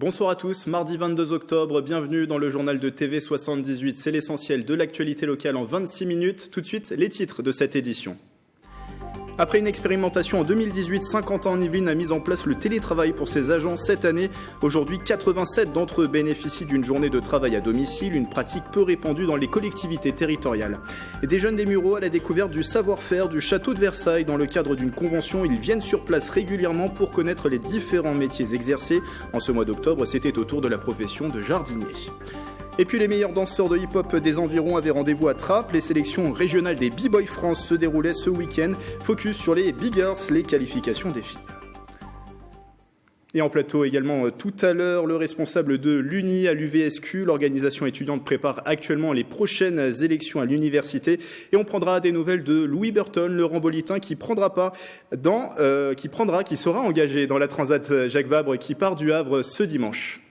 Bonsoir à tous, mardi 22 octobre, bienvenue dans le journal de TV78. C'est l'essentiel de l'actualité locale en 26 minutes. Tout de suite, les titres de cette édition. Après une expérimentation en 2018, Saint-Quentin-en-Yvelines a mis en place le télétravail pour ses agents cette année. Aujourd'hui, 87 d'entre eux bénéficient d'une journée de travail à domicile, une pratique peu répandue dans les collectivités territoriales. Et des jeunes des Mureaux à la découverte du savoir-faire du château de Versailles. Dans le cadre d'une convention, ils viennent sur place régulièrement pour connaître les différents métiers exercés. En ce mois d'octobre, c'était au tour de la profession de jardinier. Et puis les meilleurs danseurs de hip-hop des environs avaient rendez-vous à Trappes. Les sélections régionales des B-Boy France se déroulaient ce week-end. Focus sur les Big Girls, les qualifications des filles. Et en plateau également tout à l'heure, le responsable de l'UNI à l'UVSQ. L'organisation étudiante prépare actuellement les prochaines élections à l'université. Et on prendra des nouvelles de Louis Burton, le rambolitain qui sera engagé dans la Transat Jacques Vabre qui part du Havre ce dimanche.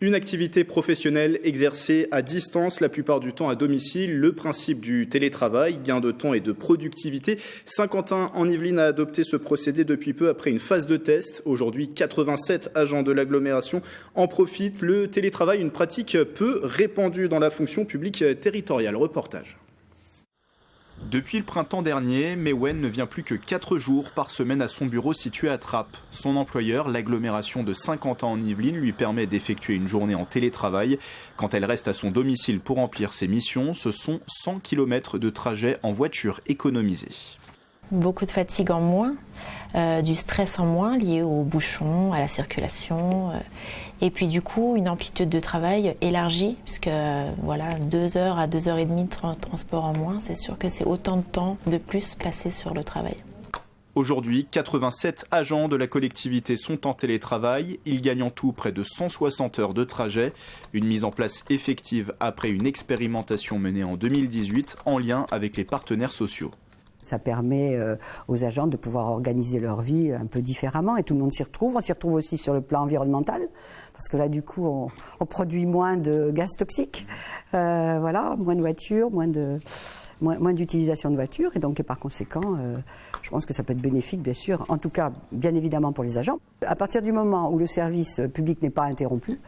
Une activité professionnelle exercée à distance, la plupart du temps à domicile, le principe du télétravail, gain de temps et de productivité. Saint-Quentin-en-Yvelines a adopté ce procédé depuis peu après une phase de test. Aujourd'hui, 87 agents de l'agglomération en profitent. Le télétravail, une pratique peu répandue dans la fonction publique territoriale. Reportage. Depuis le printemps dernier, Mewen ne vient plus que 4 jours par semaine à son bureau situé à Trappes. Son employeur, l'agglomération de Saint-Quentin-en-Yvelines, lui permet d'effectuer une journée en télétravail. Quand elle reste à son domicile pour remplir ses missions, ce sont 100 km de trajet en voiture économisés. Beaucoup de fatigue en moins, du stress en moins lié aux bouchons, à la circulation. Et puis du coup, une amplitude de travail élargie, puisque 2 heures à 2h30 de transport en moins, c'est sûr que c'est autant de temps de plus passé sur le travail. Aujourd'hui, 87 agents de la collectivité sont en télétravail. Ils gagnent en tout près de 160 heures de trajet. Une mise en place effective après une expérimentation menée en 2018 en lien avec les partenaires sociaux. Ça permet aux agents de pouvoir organiser leur vie un peu différemment et tout le monde s'y retrouve. On s'y retrouve aussi sur le plan environnemental parce que là du coup on produit moins de gaz toxiques, moins de voitures, moins d'utilisation de voitures et donc par conséquent je pense que ça peut être bénéfique bien sûr, en tout cas bien évidemment pour les agents. À partir du moment où le service public n'est pas interrompu,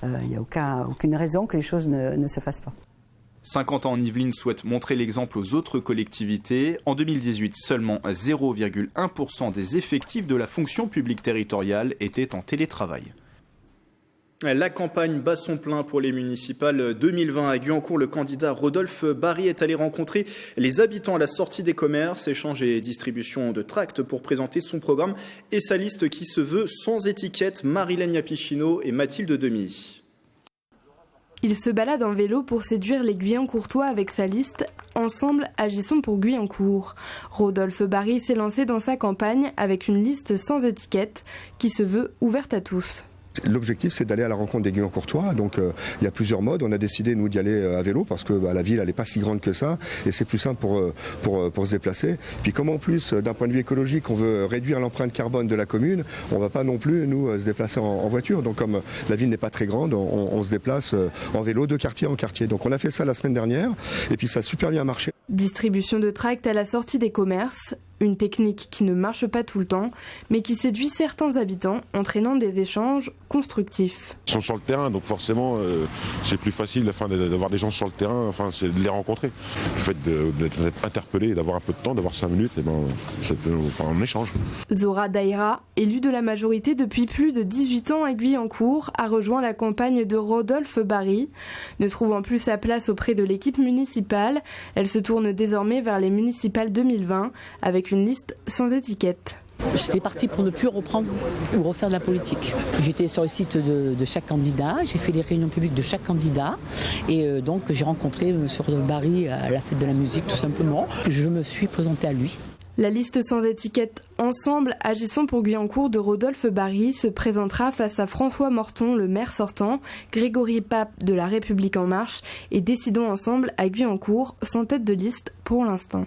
il n'y a aucune raison que les choses ne se fassent pas. Saint-Quentin-en-Yvelines souhaite montrer l'exemple aux autres collectivités. En 2018, seulement 0,1% des effectifs de la fonction publique territoriale étaient en télétravail. La campagne bat son plein pour les municipales 2020. À Guyancourt, le candidat Rodolphe Barry est allé rencontrer les habitants à la sortie des commerces, échange et distribution de tracts pour présenter son programme et sa liste qui se veut sans étiquette. Marilène Yapichino et Mathilde Demy. Il se balade en vélo pour séduire les Guyancourtois avec sa liste « Ensemble, agissons pour Guyancourt ». Rodolphe Barry s'est lancé dans sa campagne avec une liste sans étiquette qui se veut ouverte à tous. L'objectif, c'est d'aller à la rencontre des Guyancourtois. Donc, il y a plusieurs modes. On a décidé, nous, d'y aller à vélo parce que la ville, elle n'est pas si grande que ça et c'est plus simple pour se déplacer. Puis, comme en plus, d'un point de vue écologique, on veut réduire l'empreinte carbone de la commune, on ne va pas non plus, nous, se déplacer en voiture. Donc, comme la ville n'est pas très grande, on se déplace en vélo de quartier en quartier. Donc, on a fait ça la semaine dernière et puis ça a super bien marché. Distribution de tracts à la sortie des commerces, une technique qui ne marche pas tout le temps, mais qui séduit certains habitants, entraînant des échanges constructifs. Ils sont sur le terrain, donc forcément c'est plus facile d'avoir des gens sur le terrain, c'est de les rencontrer. Le fait d'être interpellé, d'avoir un peu de temps, d'avoir 5 minutes, on échange. Zora Daïra, élue de la majorité depuis plus de 18 ans à Guyancourt, a rejoint la campagne de Rodolphe Barry. Ne trouvant plus sa place auprès de l'équipe municipale, elle se tourne désormais vers les municipales 2020 avec une liste sans étiquette. J'étais partie pour ne plus reprendre ou refaire de la politique. J'étais sur le site de chaque candidat, j'ai fait les réunions publiques de chaque candidat et donc j'ai rencontré M. Rodolphe Barry à la fête de la musique tout simplement. Je me suis présentée à lui. La liste sans étiquette « Ensemble, agissons pour Guyancourt » de Rodolphe Barry se présentera face à François Morton, le maire sortant, Grégory Pape de La République En Marche et Décidons Ensemble à Guyancourt, sans tête de liste pour l'instant.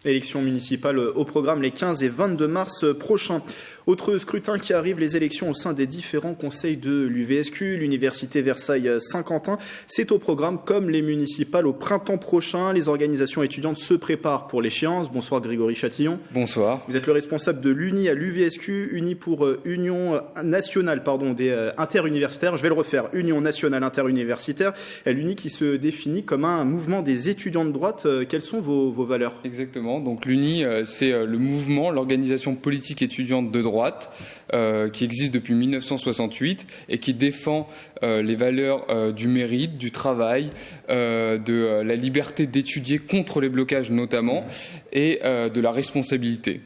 Élections municipales au programme les 15 et 22 mars prochains. Autre scrutin qui arrive, les élections au sein des différents conseils de l'UVSQ, l'Université Versailles-Saint-Quentin. C'est au programme comme les municipales au printemps prochain. Les organisations étudiantes se préparent pour l'échéance. Bonsoir Grégory Chatillon. Bonsoir. Vous êtes le responsable de l'UNI à l'UVSQ, UNI pour Union nationale des interuniversitaires. Je vais le refaire, Union nationale interuniversitaire. L'UNI qui se définit comme un mouvement des étudiants de droite. Quelles sont vos valeurs ? Exactement. Donc l'UNI, c'est le mouvement, l'organisation politique étudiante de droite qui existe depuis 1968 et qui défend les valeurs du mérite, du travail, de la liberté d'étudier contre les blocages notamment et de la responsabilité.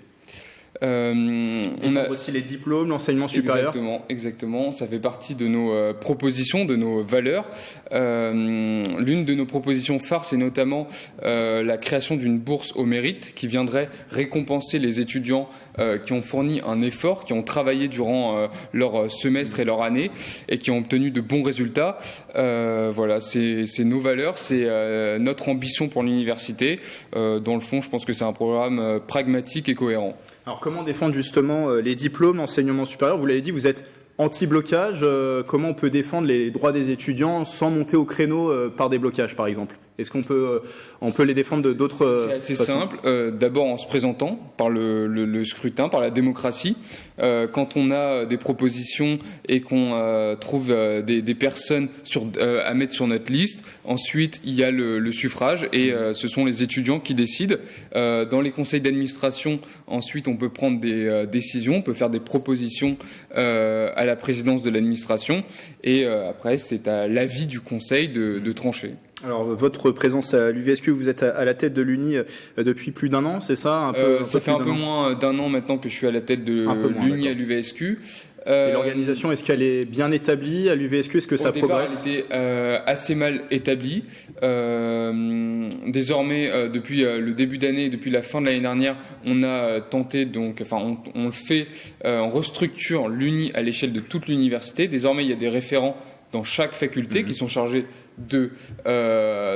On a aussi les diplômes, l'enseignement supérieur. Exactement. Ça fait partie de nos propositions, de nos valeurs. L'une de nos propositions phares, c'est notamment la création d'une bourse au mérite qui viendrait récompenser les étudiants qui ont fourni un effort, qui ont travaillé durant leur semestre et leur année et qui ont obtenu de bons résultats. Voilà, c'est nos valeurs, c'est notre ambition pour l'université. Dans le fond, je pense que c'est un programme pragmatique et cohérent. Alors comment défendre justement les diplômes, l'enseignement supérieur ? Vous l'avez dit, vous êtes anti-blocage. Comment on peut défendre les droits des étudiants sans monter au créneau par des blocages, par exemple ? Est-ce qu'on peut les défendre d'autres C'est assez simple. D'abord en se présentant par le scrutin, par la démocratie. Quand on a des propositions et qu'on trouve des personnes à mettre sur notre liste, ensuite il y a le suffrage et ce sont les étudiants qui décident. Dans les conseils d'administration, ensuite on peut prendre des décisions, on peut faire des propositions à la présidence de l'administration et après c'est à l'avis du conseil de trancher. Alors, votre présence à l'UVSQ, vous êtes à la tête de l'UNI depuis plus d'un an, c'est ça ? Ça fait un peu moins d'un an maintenant que je suis à la tête de l'UNI à l'UVSQ. Et l'organisation, est-ce qu'elle est bien établie à l'UVSQ ? Est-ce que ça progresse ? Elle était assez mal établie. Désormais, depuis le début d'année, depuis la fin de l'année dernière, on a tenté, on le fait, on restructure l'UNI à l'échelle de toute l'université. Désormais, il y a des référents dans chaque faculté qui sont chargés de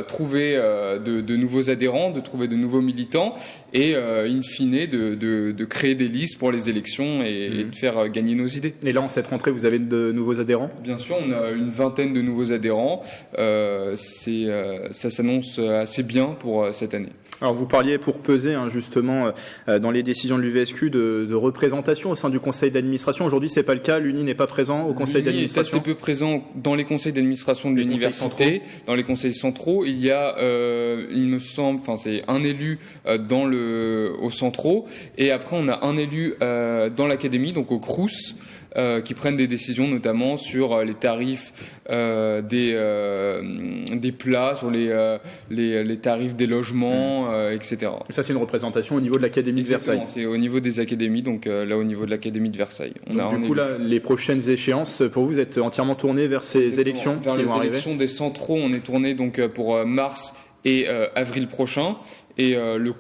trouver de nouveaux adhérents, de trouver de nouveaux militants et in fine de créer des listes pour les élections et de faire gagner nos idées. Et là, en cette rentrée, vous avez de nouveaux adhérents ? Bien sûr, on a une vingtaine de nouveaux adhérents. Ça s'annonce assez bien pour cette année. Alors vous parliez pour peser justement dans les décisions de l'UVSQ de représentation au sein du conseil d'administration. Aujourd'hui, c'est pas le cas. L'UNI n'est pas présent au conseil d'administration. L'UNI est assez peu présent dans les conseils d'administration de l'université. Dans les conseils centraux, il y a, il me semble, c'est un élu aux centraux et après on a un élu dans l'académie, donc au CROUS. Qui prennent des décisions notamment sur les tarifs des plats, sur les tarifs des logements, etc. Et ça, c'est une représentation au niveau de l'Académie de Versailles. C'est au niveau des académies, donc là au niveau de l'Académie de Versailles. Donc, du coup, là, les prochaines échéances, pour vous êtes entièrement tourné vers ces élections vers les élections des centraux, on est tourné donc pour mars et avril prochain. Et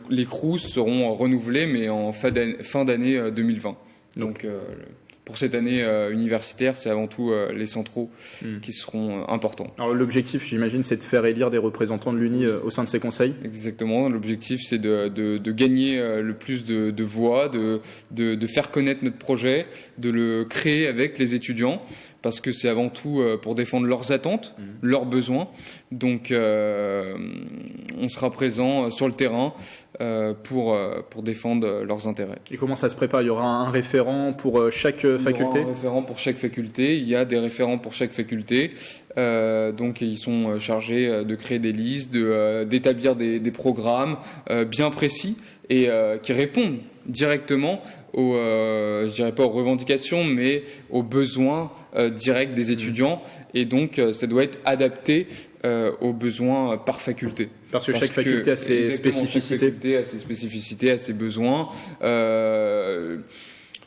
les CROUS seront renouvelés, mais en fin d'année 2020. Donc pour cette année universitaire, c'est avant tout les centraux qui seront importants. Alors l'objectif, j'imagine, c'est de faire élire des représentants de l'UNI au sein de ces conseils ? Exactement. L'objectif, c'est de gagner le plus de voix, de faire connaître notre projet, de le créer avec les étudiants, parce que c'est avant tout pour défendre leurs attentes, leurs besoins. Donc on sera présent sur le terrain pour défendre leurs intérêts. Et comment ça se prépare ? Il y aura un référent pour chaque faculté ? Il y aura un référent pour chaque faculté. Il y a des référents pour chaque faculté. Donc ils sont chargés de créer des listes, d'établir des programmes bien précis et qui répondent directement je dirais pas aux revendications, mais aux besoins directs des étudiants. Et donc ça doit être adapté aux besoins par faculté. Parce que chaque faculté a ses spécificités. Chaque faculté a ses spécificités, a ses besoins.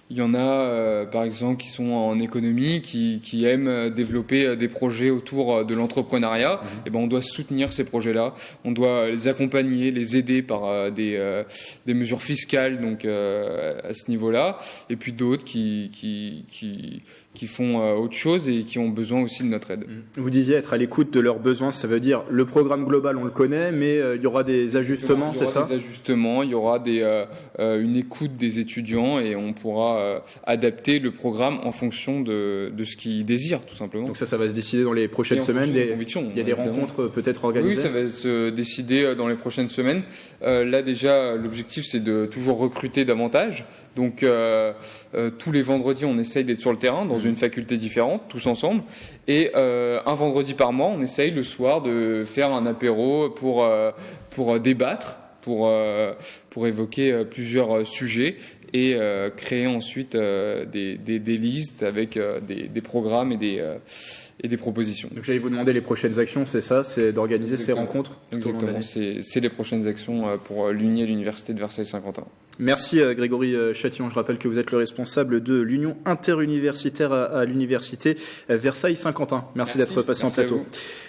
Il y en a, par exemple, qui sont en économie, qui aiment développer des projets autour de l'entrepreneuriat. Et ben, on doit soutenir ces projets-là. On doit les accompagner, les aider par des mesures fiscales, donc à ce niveau-là. Et puis d'autres qui font autre chose et qui ont besoin aussi de notre aide. Vous disiez être à l'écoute de leurs besoins, ça veut dire le programme global, on le connaît, mais il y aura des ajustements, c'est ça ? Il y aura des ajustements, il y aura une écoute des étudiants et on pourra pouvoir adapter le programme en fonction de ce qu'ils désirent, tout simplement. Donc ça va se décider dans les prochaines semaines. Il y a des rencontres peut-être organisées. Oui, ça va se décider dans les prochaines semaines. Là déjà, l'objectif c'est de toujours recruter davantage. Donc tous les vendredis, on essaye d'être sur le terrain dans une faculté différente, tous ensemble. Et un vendredi par mois, on essaye le soir de faire un apéro pour débattre, pour évoquer plusieurs sujets et créer ensuite des listes avec des programmes et des propositions. Donc j'allais vous demander les prochaines actions, c'est ça, c'est d'organiser ces rencontres. Exactement, c'est les prochaines actions pour l'Uni et l'Université de Versailles-Saint-Quentin. Merci Grégory Chatillon. Je rappelle que vous êtes le responsable de l'Union interuniversitaire à l'Université Versailles-Saint-Quentin. Merci d'être passé en plateau.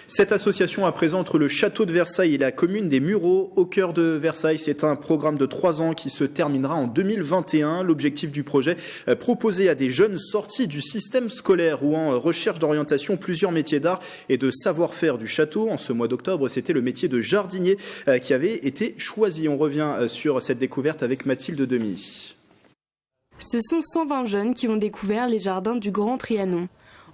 Cette association à présent entre le château de Versailles et la commune des Mureaux au cœur de Versailles, c'est un programme de 3 ans qui se terminera en 2021. L'objectif du projet, proposer à des jeunes sortis du système scolaire ou en recherche d'orientation plusieurs métiers d'art et de savoir-faire du château. En ce mois d'octobre, c'était le métier de jardinier qui avait été choisi. On revient sur cette découverte avec Mathilde Demy. Ce sont 120 jeunes qui ont découvert les jardins du Grand Trianon.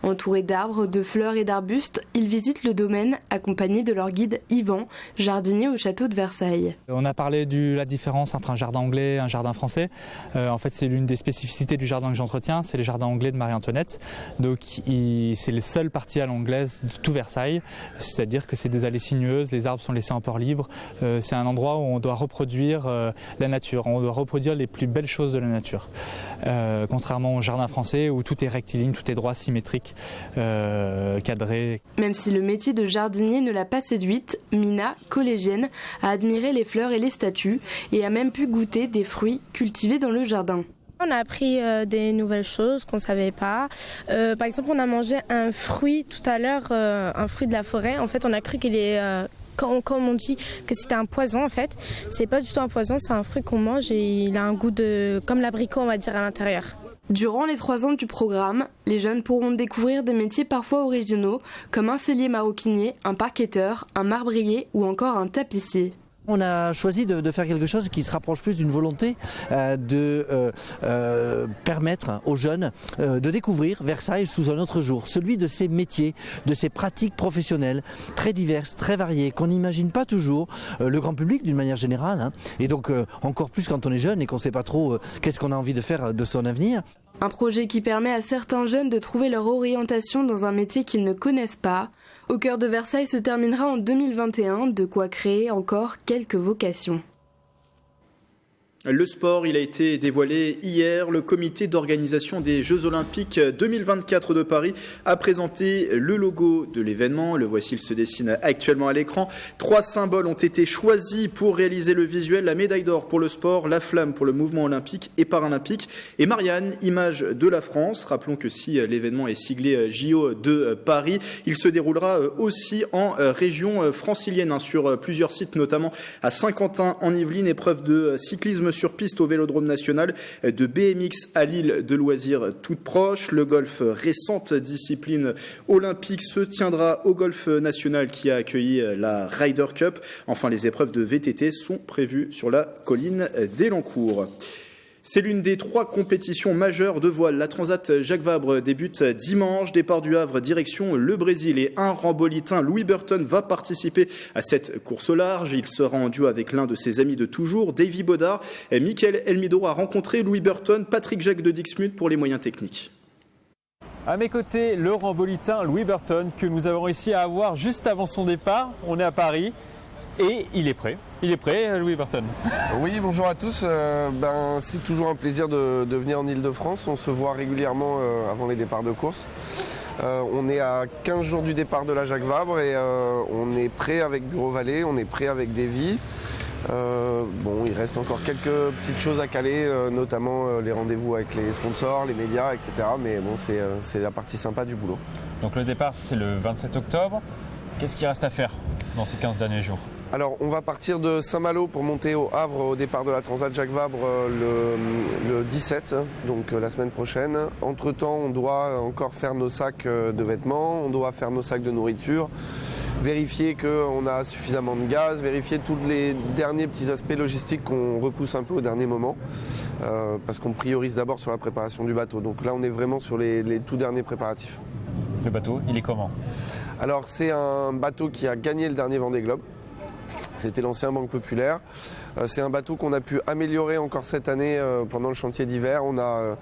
Entourés d'arbres, de fleurs et d'arbustes, ils visitent le domaine accompagnés de leur guide Yvan, jardinier au château de Versailles. On a parlé de la différence entre un jardin anglais et un jardin français. En fait, c'est l'une des spécificités du jardin que j'entretiens, c'est les jardins anglais de Marie-Antoinette. Donc, c'est les seules parties à l'anglaise de tout Versailles, c'est-à-dire que c'est des allées sinueuses, les arbres sont laissés en port libre. C'est un endroit où on doit reproduire la nature, on doit reproduire les plus belles choses de la nature. Contrairement au jardin français où tout est rectiligne, tout est droit, symétrique. Cadré. Même si le métier de jardinier ne l'a pas séduite, Mina, collégienne, a admiré les fleurs et les statues et a même pu goûter des fruits cultivés dans le jardin. On a appris des nouvelles choses qu'on ne savait pas. Par exemple, on a mangé un fruit tout à l'heure, un fruit de la forêt. En fait, on a cru qu'il est... Comme on dit que c'était un poison, en fait, c'est pas du tout un poison, c'est un fruit qu'on mange et il a un goût comme l'abricot, on va dire, à l'intérieur. Durant les 3 ans du programme, les jeunes pourront découvrir des métiers parfois originaux, comme un sellier maroquinier, un parquetteur, un marbrier ou encore un tapissier. On a choisi de faire quelque chose qui se rapproche plus d'une volonté de permettre aux jeunes de découvrir Versailles sous un autre jour, celui de ces métiers, de ces pratiques professionnelles très diverses, très variées, qu'on n'imagine pas toujours, le grand public d'une manière générale, hein, et donc encore plus quand on est jeune et qu'on ne sait pas trop qu'est-ce qu'on a envie de faire de son avenir. Un projet qui permet à certains jeunes de trouver leur orientation dans un métier qu'ils ne connaissent pas. Au cœur de Versailles se terminera en 2021, de quoi créer encore quelques vocations. Le sport, il a été dévoilé hier. Le comité d'organisation des Jeux Olympiques 2024 de Paris a présenté le logo de l'événement. Le voici, il se dessine actuellement à l'écran. 3 symboles ont été choisis pour réaliser le visuel. La médaille d'or pour le sport, la flamme pour le mouvement olympique et paralympique. Et Marianne, image de la France. Rappelons que si l'événement est siglé JO de Paris, il se déroulera aussi en région francilienne, sur plusieurs sites, notamment à Saint-Quentin en Yvelines, épreuve de cyclisme sur piste au Vélodrome National, de BMX à Lille, de loisirs toutes proches. Le golf, récente discipline olympique, se tiendra au Golf National qui a accueilli la Ryder Cup. Enfin, les épreuves de VTT sont prévues sur la colline d'Elancourt. C'est l'une des 3 compétitions majeures de voile. La Transat Jacques Vabre débute dimanche. Départ du Havre, direction le Brésil. Et un rambolitain, Louis Burton, va participer à cette course au large. Il sera en duo avec l'un de ses amis de toujours, Davy Baudard. Michael Elmido a rencontré Louis Burton, Patrick Jacques de Dixmude pour les moyens techniques. À mes côtés, le rambolitain Louis Burton que nous avons réussi à avoir juste avant son départ. On est à Paris. Et il est prêt. Il est prêt, Louis Burton. Oui, bonjour à tous. C'est toujours un plaisir de venir en Ile-de-France. On se voit régulièrement avant les départs de course. On est à 15 jours du départ de la Jacques Vabre et on est prêt avec Bureau Vallée, on est prêt avec Davy. Il reste encore quelques petites choses à caler, notamment les rendez-vous avec les sponsors, les médias, etc. Mais bon, c'est la partie sympa du boulot. Donc le départ, c'est le 27 octobre. Qu'est-ce qu'il reste à faire dans ces 15 derniers jours ? Alors on va partir de Saint-Malo pour monter au Havre au départ de la Transat Jacques Vabre le 17, donc la semaine prochaine. Entre-temps, on doit encore faire nos sacs de vêtements, on doit faire nos sacs de nourriture, vérifier qu'on a suffisamment de gaz, vérifier tous les derniers petits aspects logistiques qu'on repousse un peu au dernier moment, parce qu'on priorise d'abord sur la préparation du bateau. Donc là, on est vraiment sur les tout derniers préparatifs. Le bateau, il est comment? Alors c'est un bateau qui a gagné le dernier Vendée Globe. C'était l'ancien Banque Populaire. C'est un bateau qu'on a pu améliorer encore cette année pendant le chantier d'hiver. On a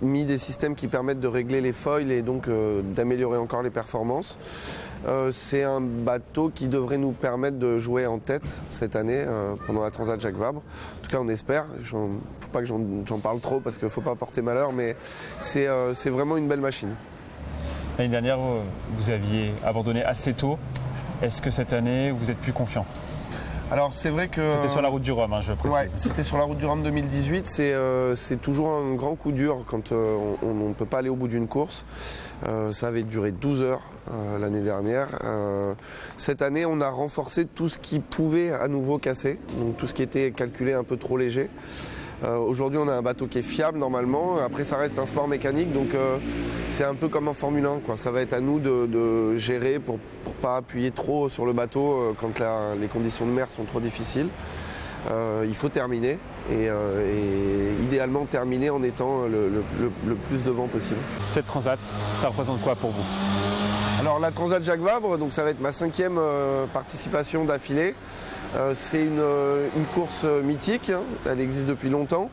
mis des systèmes qui permettent de régler les foils et donc d'améliorer encore les performances. C'est un bateau qui devrait nous permettre de jouer en tête cette année pendant la Transat Jacques Vabre. En tout cas, on espère. Il ne faut pas que j'en parle trop parce qu'il ne faut pas porter malheur, mais c'est vraiment une belle machine. L'année dernière, vous aviez abandonné assez tôt. Est-ce que cette année, vous êtes plus confiant? Alors c'est vrai que... C'était sur la route du Rhum, je précise. Ouais, c'était sur la route du Rhum 2018. C'est toujours un grand coup dur quand on ne peut pas aller au bout d'une course. Ça avait duré 12 heures l'année dernière. Cette année, on a renforcé tout ce qui pouvait à nouveau casser, donc tout ce qui était calculé un peu trop léger. Aujourd'hui, on a un bateau qui est fiable normalement. Après, ça reste un sport mécanique, donc c'est un peu comme en Formule 1, quoi. Ça va être à nous de gérer pour ne pas appuyer trop sur le bateau quand les conditions de mer sont trop difficiles. Il faut terminer et idéalement terminer en étant le plus devant possible. Cette Transat, ça représente quoi pour vous? Alors la Transat Jacques Vabre, donc ça va être ma 5e participation d'affilée. C'est une course mythique, elle existe depuis longtemps.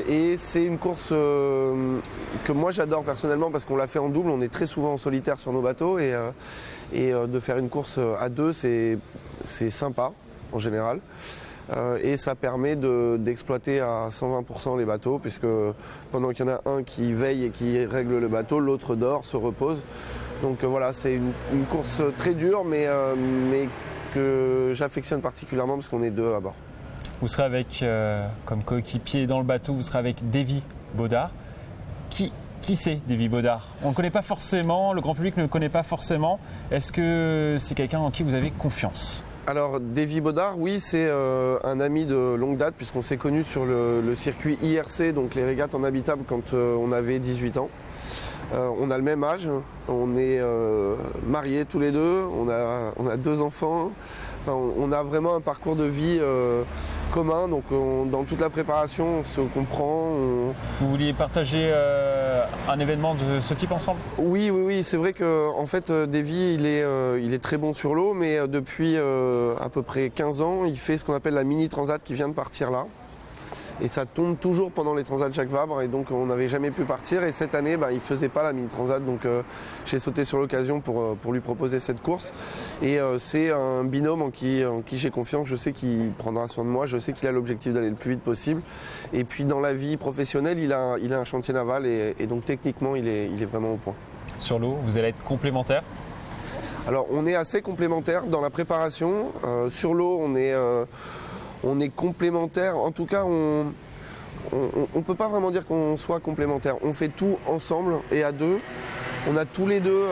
Et c'est une course que moi j'adore personnellement parce qu'on l'a fait en double, on est très souvent en solitaire sur nos bateaux et de faire une course à deux c'est sympa en général. Et ça permet d'exploiter à 120% les bateaux puisque pendant qu'il y en a un qui veille et qui règle le bateau, l'autre dort, se repose. Donc voilà, c'est une course très dure mais que j'affectionne particulièrement parce qu'on est deux à bord. Vous serez avec, comme coéquipier dans le bateau, vous serez avec Davy Baudard. Qui c'est Davy Baudard? On ne le connaît pas forcément, le grand public ne le connaît pas forcément. Est-ce que c'est quelqu'un en qui vous avez confiance? Alors Davy Baudard, oui, c'est un ami de longue date puisqu'on s'est connus sur le circuit IRC, donc les régates en habitable quand on avait 18 ans. On a le même âge, on est mariés tous les deux, on a 2 enfants. Enfin, on a vraiment un parcours de vie commun, donc dans toute la préparation, on se comprend. Vous vouliez partager un événement de ce type ensemble? Oui, c'est vrai que en fait, Davy, il est très bon sur l'eau, mais depuis à peu près 15 ans, il fait ce qu'on appelle la mini transat qui vient de partir là. Et ça tombe toujours pendant les Transats Jacques Vabre et donc on n'avait jamais pu partir et cette année il ne faisait pas la mini transat donc j'ai sauté sur l'occasion pour lui proposer cette course et c'est un binôme en qui j'ai confiance, je sais qu'il prendra soin de moi, je sais qu'il a l'objectif d'aller le plus vite possible et puis dans la vie professionnelle il a un chantier naval et donc techniquement il est vraiment au point. Sur l'eau, vous allez être complémentaires? Alors on est assez complémentaires dans la préparation, sur l'eau on est complémentaires, en tout cas on ne peut pas vraiment dire qu'on soit complémentaires. On fait tout ensemble et à deux. On a tous les deux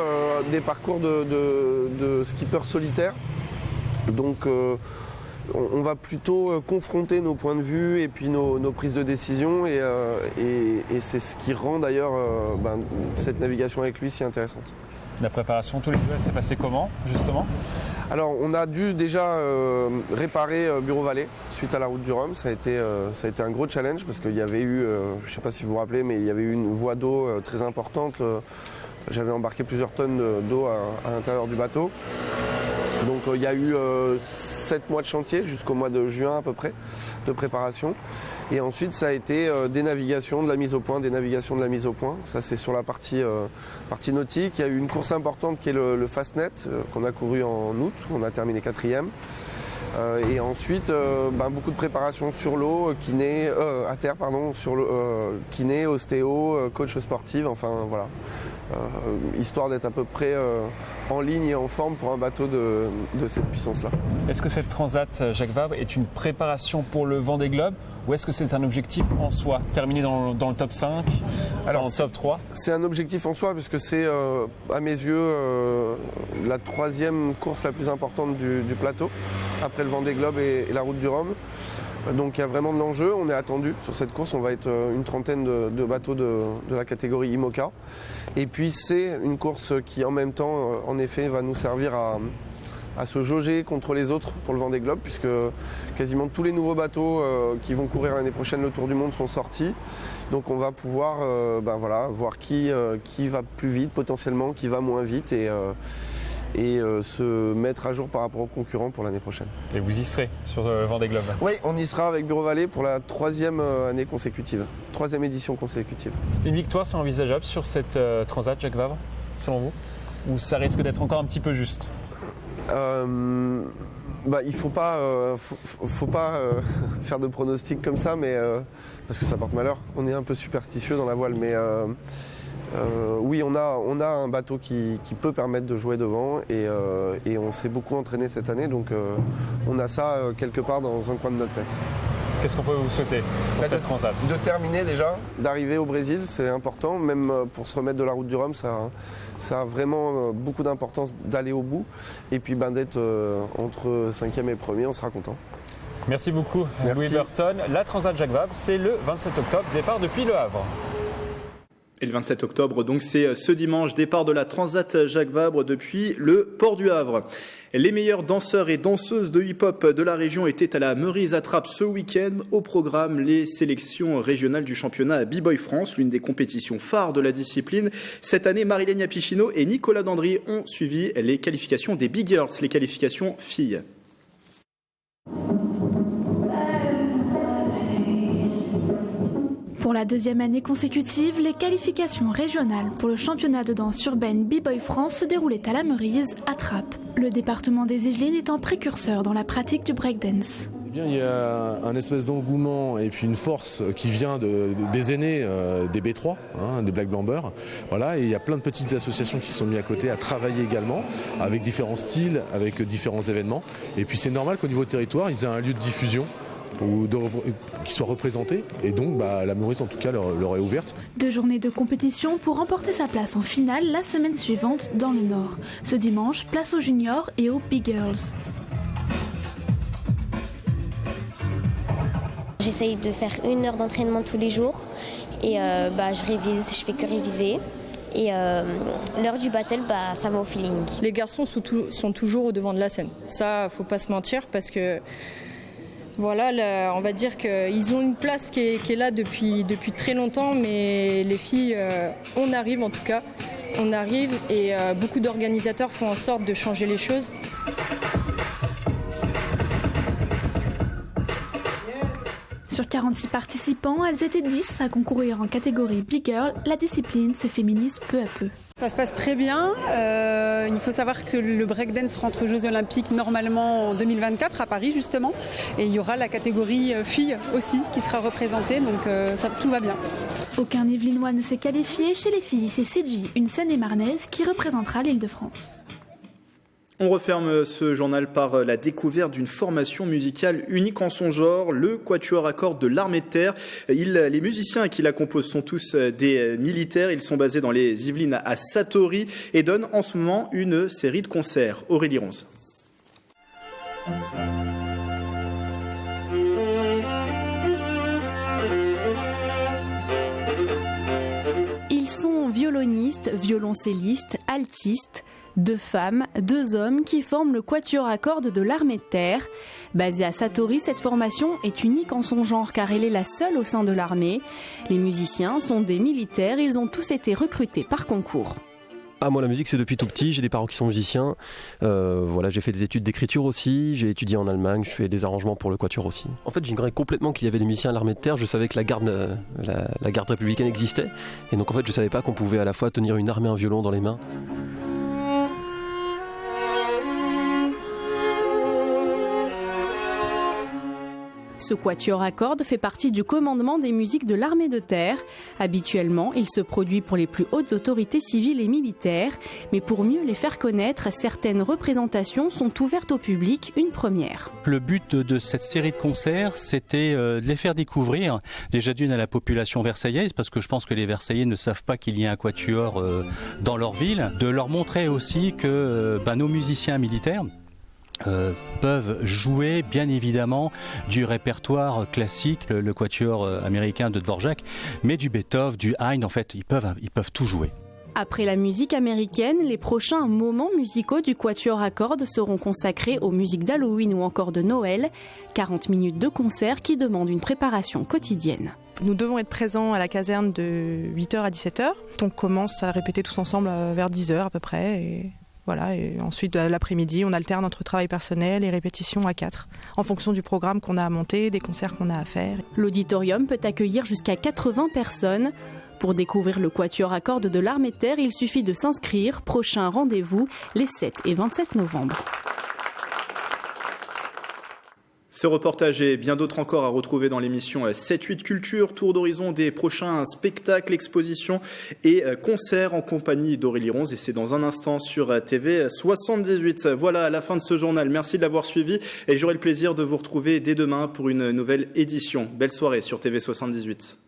des parcours de skippers solitaires. Donc on va plutôt confronter nos points de vue et puis nos prises de décision et c'est ce qui rend d'ailleurs cette navigation avec lui si intéressante. La préparation tous les deux, elle s'est passée comment justement? Alors on a dû déjà réparer Bureau Vallée suite à la route du Rhum. Ça a été un gros challenge parce qu'il y avait eu, je ne sais pas si vous vous rappelez, mais il y avait eu une voie d'eau très importante. J'avais embarqué plusieurs tonnes d'eau à l'intérieur du bateau. Donc il y a eu 7 mois de chantier jusqu'au mois de juin à peu près de préparation. Et ensuite ça a été des navigations, de la mise au point, des navigations de la mise au point. Ça c'est sur la partie nautique. Il y a eu une course importante qui est le Fastnet qu'on a couru en août, on a terminé 4e. Et ensuite beaucoup de préparation sur l'eau, kiné, à terre pardon, sur kiné, ostéo, coach sportive, enfin voilà. Histoire d'être à peu près en ligne et en forme pour un bateau de cette puissance-là. Est-ce que cette Transat Jacques Vabre est une préparation pour le Vendée Globe ou est-ce que c'est un objectif en soi, terminer dans le top 5, dans le top 3? C'est un objectif en soi, puisque c'est, à mes yeux, la 3e course la plus importante du plateau, après le Vendée Globe et la Route du Rhum. Donc il y a vraiment de l'enjeu, on est attendu sur cette course, on va être une trentaine de bateaux de la catégorie IMOCA. Et puis c'est une course qui en même temps, en effet, va nous servir à se jauger contre les autres pour le Vendée Globe, puisque quasiment tous les nouveaux bateaux qui vont courir l'année prochaine le Tour du Monde sont sortis. Donc on va pouvoir voir qui va plus vite potentiellement, qui va moins vite et se mettre à jour par rapport aux concurrents pour l'année prochaine. Et vous y serez sur le Vendée Globe? Oui, on y sera avec Bureau Vallée pour la 3e année consécutive, 3e édition consécutive. Une victoire, c'est envisageable sur cette Transat Jacques Vabre, selon vous? Ou ça risque d'être encore un petit peu juste? Il faut pas faire de pronostics comme ça, mais parce que ça porte malheur. On est un peu superstitieux dans la voile, mais oui, on a un bateau qui peut permettre de jouer devant et on s'est beaucoup entraîné cette année, donc on a ça quelque part dans un coin de notre tête. Qu'est-ce qu'on peut vous souhaiter pour cette Transat? De terminer déjà, d'arriver au Brésil, c'est important, même pour se remettre de la Route du Rhum, ça a vraiment beaucoup d'importance d'aller au bout et puis d'être entre 5e et 1er, on sera content. Merci beaucoup. Merci. Louis Burton. La Transat Jacques Vabre, c'est le 27 octobre, départ depuis Le Havre. Et le 27 octobre, donc c'est ce dimanche, départ de la Transat Jacques Vabre depuis le port du Havre. Les meilleurs danseurs et danseuses de hip-hop de la région étaient à la Meurize Attrape ce week-end. Au programme, les sélections régionales du championnat B-Boy France, l'une des compétitions phares de la discipline. Cette année, Marilène Pichino et Nicolas Dandry ont suivi les qualifications des Big Girls, les qualifications filles. Pour la 2e année consécutive, les qualifications régionales pour le championnat de danse urbaine B-Boy France se déroulaient à la Meurize Attrape, le département des Yvelines étant précurseur dans la pratique du breakdance. Il y a un espèce d'engouement et puis une force qui vient des aînés des B3, des Black Blamber. Voilà, et il y a plein de petites associations qui se sont mises à côté à travailler également avec différents styles, avec différents événements. Et puis c'est normal qu'au niveau territoire, ils aient un lieu de diffusion qui soit représenté et donc la Meurize en tout cas leur est ouverte. 2 journées de compétition pour remporter sa place en finale la semaine suivante dans le Nord. Ce dimanche, place aux juniors et aux Big Girls. J'essaye de faire 1 heure d'entraînement tous les jours et je révise, je fais que réviser. Et l'heure du battle, ça va au feeling. Les garçons sont toujours au devant de la scène. Ça, faut pas se mentir parce que voilà, on va dire qu'ils ont une place qui est là depuis très longtemps, mais les filles, on arrive en tout cas, on arrive et beaucoup d'organisateurs font en sorte de changer les choses. Sur 46 participants, elles étaient 10 à concourir en catégorie Big Girl. La discipline se féminise peu à peu. Ça se passe très bien. Il faut savoir que le breakdance rentre aux Jeux Olympiques normalement en 2024 à Paris justement. Et il y aura la catégorie filles aussi qui sera représentée, donc tout va bien. Aucun Yvelinois ne s'est qualifié. Chez les filles, c'est Cégie, une Seine-et-Marnaise, qui représentera l'Île-de-France. On referme ce journal par la découverte d'une formation musicale unique en son genre, le Quatuor à cordes de l'Armée de Terre. Les musiciens qui la composent sont tous des militaires. Ils sont basés dans les Yvelines à Satory et donnent en ce moment une série de concerts. Aurélie Ronze. Ils sont violonistes, violoncellistes, altistes. 2 femmes, 2 hommes qui forment le Quatuor à cordes de l'Armée de Terre. Basée à Satory, cette formation est unique en son genre car elle est la seule au sein de l'armée. Les musiciens sont des militaires, ils ont tous été recrutés par concours. Moi la musique c'est depuis tout petit, j'ai des parents qui sont musiciens, j'ai fait des études d'écriture aussi, j'ai étudié en Allemagne, je fais des arrangements pour le Quatuor aussi. En fait j'ignorais complètement qu'il y avait des musiciens à l'Armée de Terre, je savais que la garde républicaine existait et donc en fait je savais pas qu'on pouvait à la fois tenir une arme et un violon dans les mains. Ce Ce quatuor à cordes fait partie du commandement des musiques de l'armée de terre. Habituellement, il se produit pour les plus hautes autorités civiles et militaires, mais pour mieux les faire connaître, certaines représentations sont ouvertes au public, une première. Le but de cette série de concerts, c'était de les faire découvrir, déjà d'une à la population versaillaise, parce que je pense que les Versaillais ne savent pas qu'il y a un quatuor dans leur ville, de leur montrer aussi que nos musiciens militaires peuvent jouer bien évidemment du répertoire classique, le quatuor américain de Dvorak, mais du Beethoven, du Haydn, en fait, ils peuvent tout jouer. Après la musique américaine, les prochains moments musicaux du quatuor à cordes seront consacrés aux musiques d'Halloween ou encore de Noël. 40 minutes de concert qui demandent une préparation quotidienne. Nous devons être présents à la caserne de 8h à 17h. On commence à répéter tous ensemble vers 10h à peu près. Et ensuite, l'après-midi, on alterne entre travail personnel et répétition à 4, en fonction du programme qu'on a à monter, des concerts qu'on a à faire. L'auditorium peut accueillir jusqu'à 80 personnes. Pour découvrir le quatuor à cordes de l'armée de terre, il suffit de s'inscrire. Prochain rendez-vous les 7 et 27 novembre. Ce reportage et bien d'autres encore à retrouver dans l'émission 7-8 Culture, tour d'horizon des prochains spectacles, expositions et concerts en compagnie d'Aurélie Ronze. Et c'est dans un instant sur TV 78. Voilà, à la fin de ce journal. Merci de l'avoir suivi et j'aurai le plaisir de vous retrouver dès demain pour une nouvelle édition. Belle soirée sur TV 78.